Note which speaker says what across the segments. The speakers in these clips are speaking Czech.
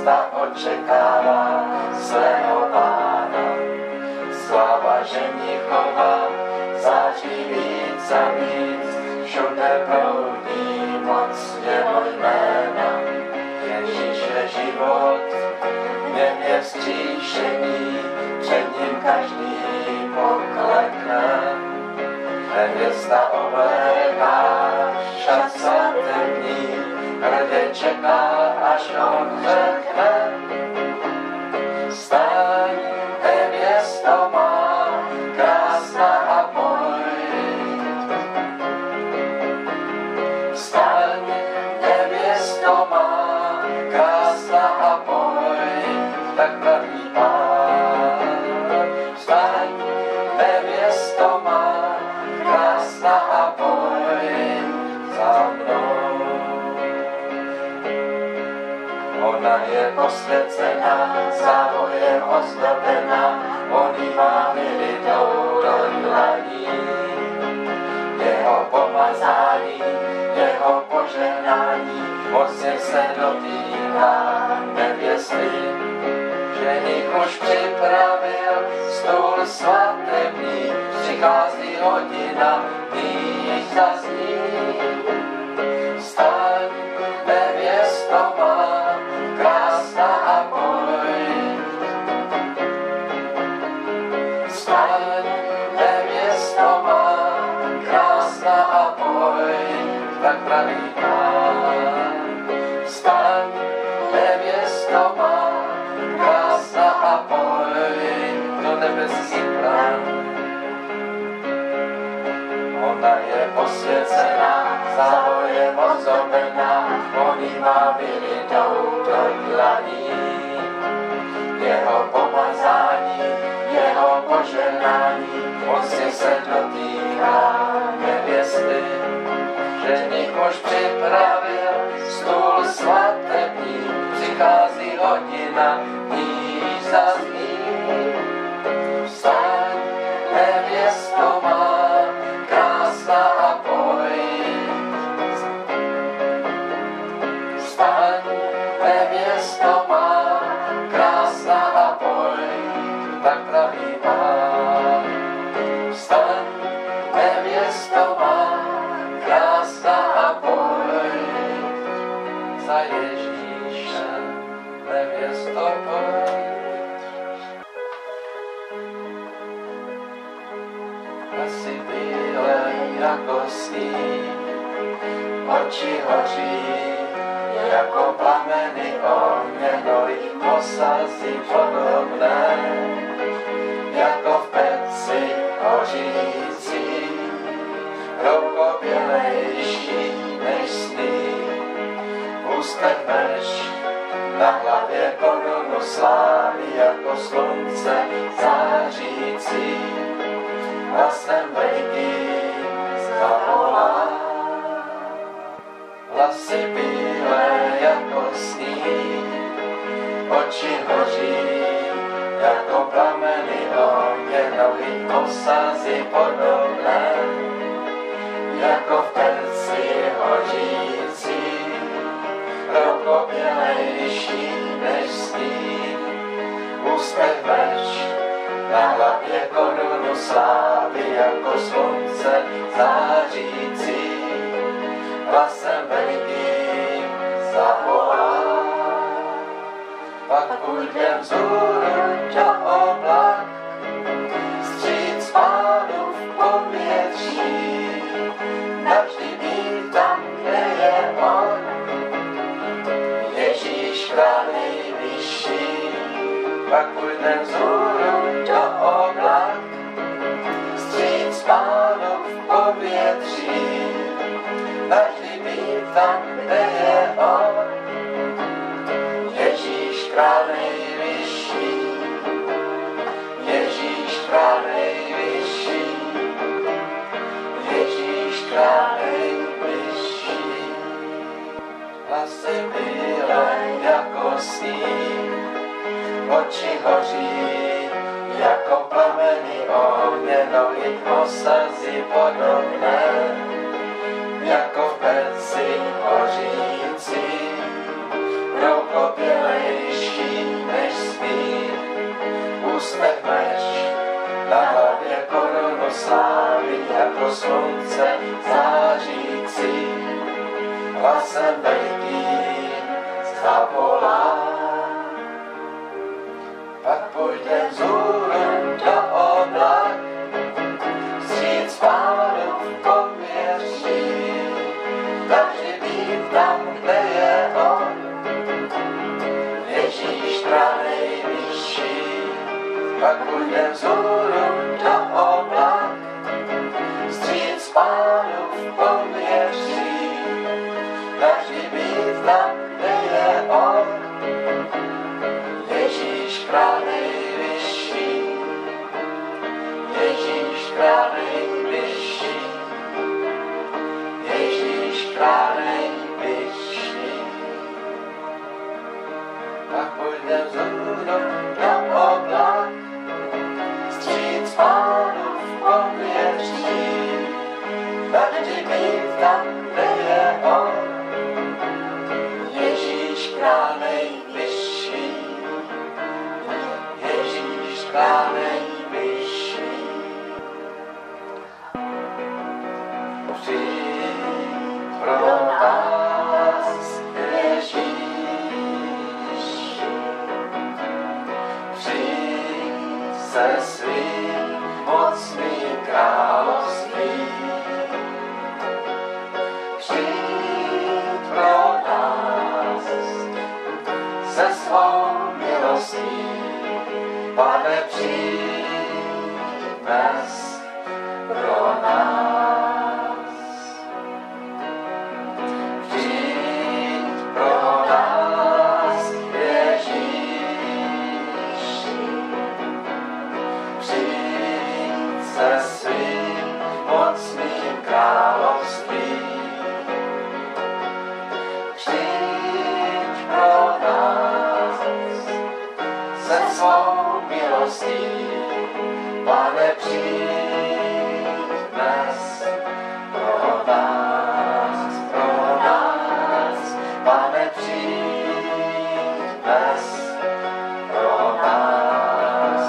Speaker 1: nevěsta očekává svého pána. Sláva ženichová září víc a víc, všude proudí moc jeho jména. Ježíš je život, je vzkříšení, před ním každý poklekne. Nevěsta obléká šat svatební, hrdě čeká, až on řekne. Staň, nevěsto má, krásná a pojď. Staň, nevěsto má, krásná a pojď, tak praví Pán. Staň, nevěsto má, krásná a pojď za mnou. Ona je posvěcená, závojem ozdobená, on jí má vylitou do dlaní. Jeho pomazání, jeho požehnání, mocně se dotýká nevěsty. Ženich už připravil stůl svatební, přichází hodina, když zazní. Staň, nevěsto má, krásná a pojď. Staň, nevěsto má, krásná a pojď, tak praví Pán. Staň, nevěsto má, krásná a pojď do nebeský plán. Ona je posvěcená, závojem ozdobená, on jí má vylitou do dlaní. Jeho pomazání, jeho požehnání, mocně se dotýká nevěsty. Ženich už připravil stůl svatební, přichází hodina, níž zazní. Vstaň, nevěsto má, krásná a pojď. Vstaň, nevěsto má, krásná a pojď, tak praví Pán. Vstaň, nevěsto má, krásná a pojď. Za Ježíšem, nevěsto, pojď. Asi bílé jako sníh, oči hoří jako plameny ohněnoj, osazy podobné jako v peci hořící, roukobělejší než sníh. V ústech mrš, na hlavě korunu slávy jako slunce zářící. Hlasem velikým zavolá, hlasy bílé jako sníh, oči hoří jako plameny ohněnoj, osazy podobné jako v perci hořící, roukobělejší než sníh. Ústech mrč, na hlavě korunu slávy jako slunce zářící. Hlasem velikým zavolá, pak půjdem vzhůru do oblak, vstříc Pánu v povětří, navždy být tam, kde je on, Ježíš král nejvyšší. Pak půjdem vzhůru do oblak, vstříc Pánu v povětří, navždy být tam, kde je on, Ježíš král nejvyšší, Ježíš král nejvyšší, Ježíš král nejvyšší. Hlasy bílé jako sníh, oči hoří jako plameny ohněnoj, osazy podobné jako v peci hořící, roukobělejší slunce zářící, hlasem velikým zavolá. Pak půjdem vzhůru do oblak, vstříc Pánu v poměří, navždy být tam, kde je on, Ježíš pranejvyšší. Pak půjdem vzhůru do oblak, vstříc Pánu v poměří, navždy být tam, kde je on, Ježíš král nejvyšší, Ježíš král nejvyšší, Ježíš král nejvyšší. Pak půjdem vzhůru do oblak, vstříc Pánu v poměří, navždy být tam, kde je on, Ježíš král nejvyšší, Ježíš král nejvyšší. Přijď pro nás, Ježíši, přijď se svým mocným královstvím, přijď pro nás se svou milostí, Pane, přijď dnes pro nás. Přijď pro nás, Ježíši, přijď se svým mocným královstvím, přijď pro nás se svou milostí, Pane, přijď dnes pro nás, Pane, přijď dnes pro nás.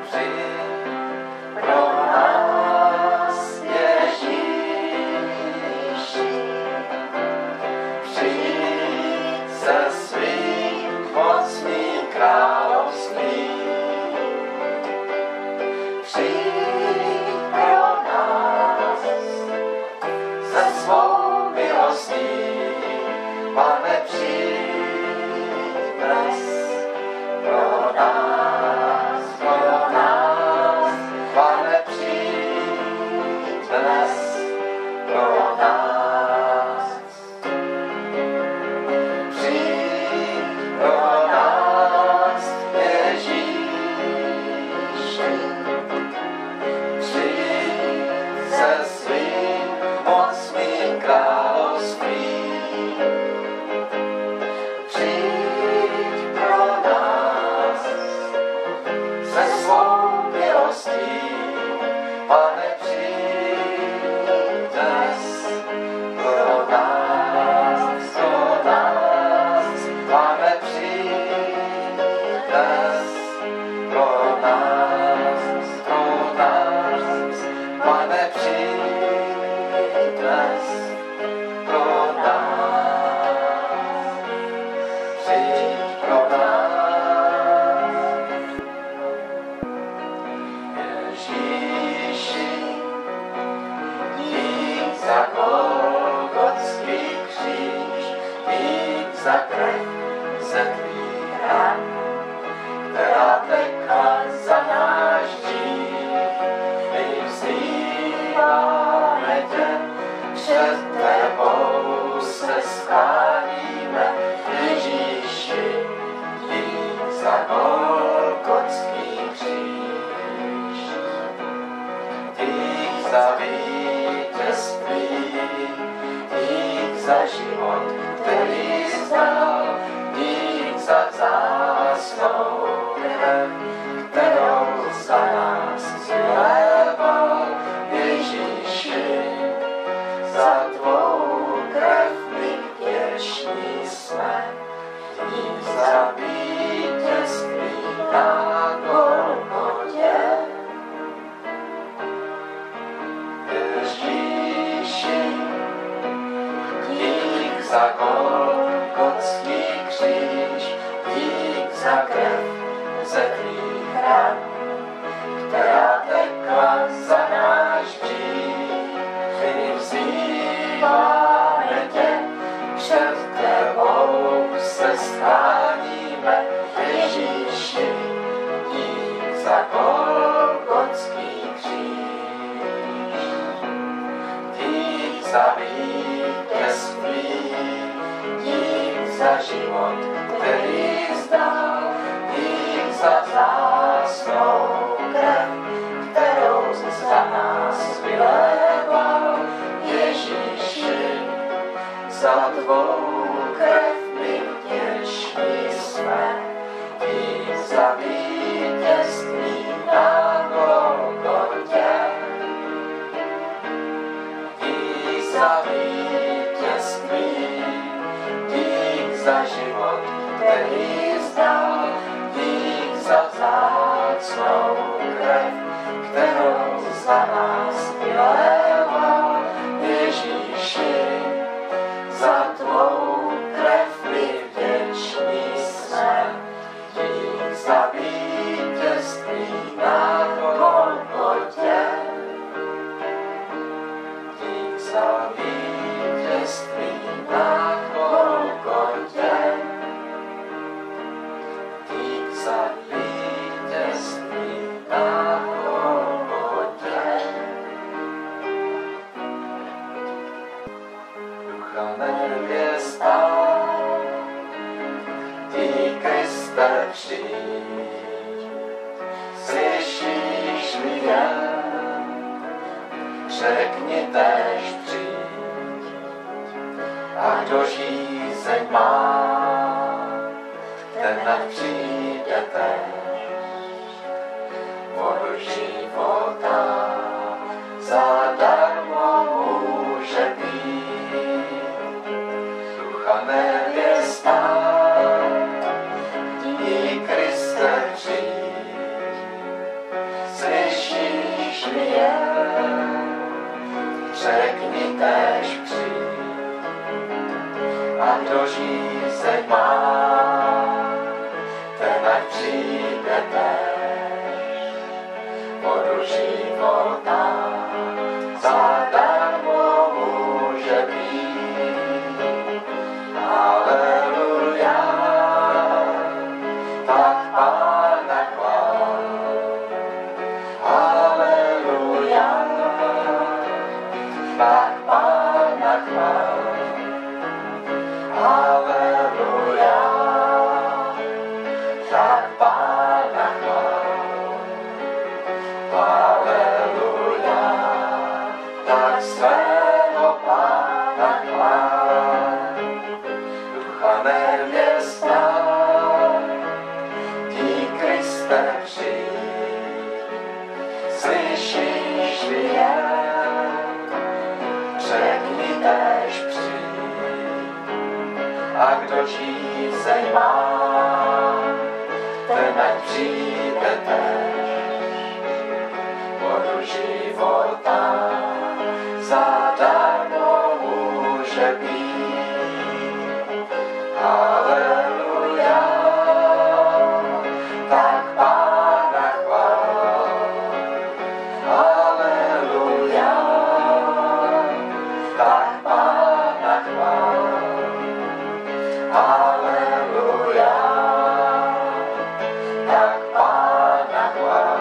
Speaker 1: Přijď pro nás, Ježíši, přijď se svým mocným královstvím, přijď pro nás se svou milostí, Pane, přijď dnes pro nás, Pane, přijď dnes pro nás. Přijď pro nás, Ježíši, přijď se svým mocným královstvím, přijď pro nás se svou milostí, Pane, přijď dnes pro nás, Pane, přijď dnes pro nás, Pane, přijď dnes pro nás, přijď pro nás. Ježíši, dík za Golgotský kříž, dík za krev ze tvých ran, která tekla za náš hřích. My vzýváme tě, před tebou se skláníme, Ježíši, dík za Golgotský kříž, dík za vítězství, dík za život, který zdal, dík za vzácnou krev, kterou za nás vyléval, Ježíši, za tvou krev my vděční jsme, dík za vítězství na Golgotě. za Golgotský kříž, dík za krev ze tvých ran, která tekla za náš hřích. My vzýváme tě, před tebou se scháníme, Ježíši, dík za Golgotský kříž, dík za vítězství, dík za život, který zdal, dík za vzácnou krev, kterou za nás vyléval, Ježíši, za tvou krev my vděční jsme, dík za vítězství na Golgotě, dík za vítězství, dík za život, který zdal, dík za vzácnou krev, kterou za nás vyléval, Ježíši, za tvou krev my vděční jsme, dík za vítězství na Golgotě, dík za vítězství na Golgotě, dík za vítězství na Golgotě. Ducha nevěsta, ty Kriste přijď, slyšíš-li jen, řekni též přijď, a kdo žízeň má, ten ať přijde též, vodu života zadarmo může pít. Ducha nevěsta, i Kriste přijď, slyšíš-li jen, řekni též přijď, a kdo žízeň má, ten ať přijde též, vodu života zadarmo může pít. Haleluja, tak Pána chvál. Haleluja, tak Pána chvál. Haleluja, tak Pána chvál. Haleluja, tak svého Pána chvál. Ducha nevěsta, ty Kriste přijď, slyšíš-li jen, řekni též přijď, a kdo žízeň má, ten ať přijde též, vodu života zadarmo může pít. Haleluja, tak Pána chvál. Haleluja, tak Pána chvál. Haleluja, tak Pána chvál.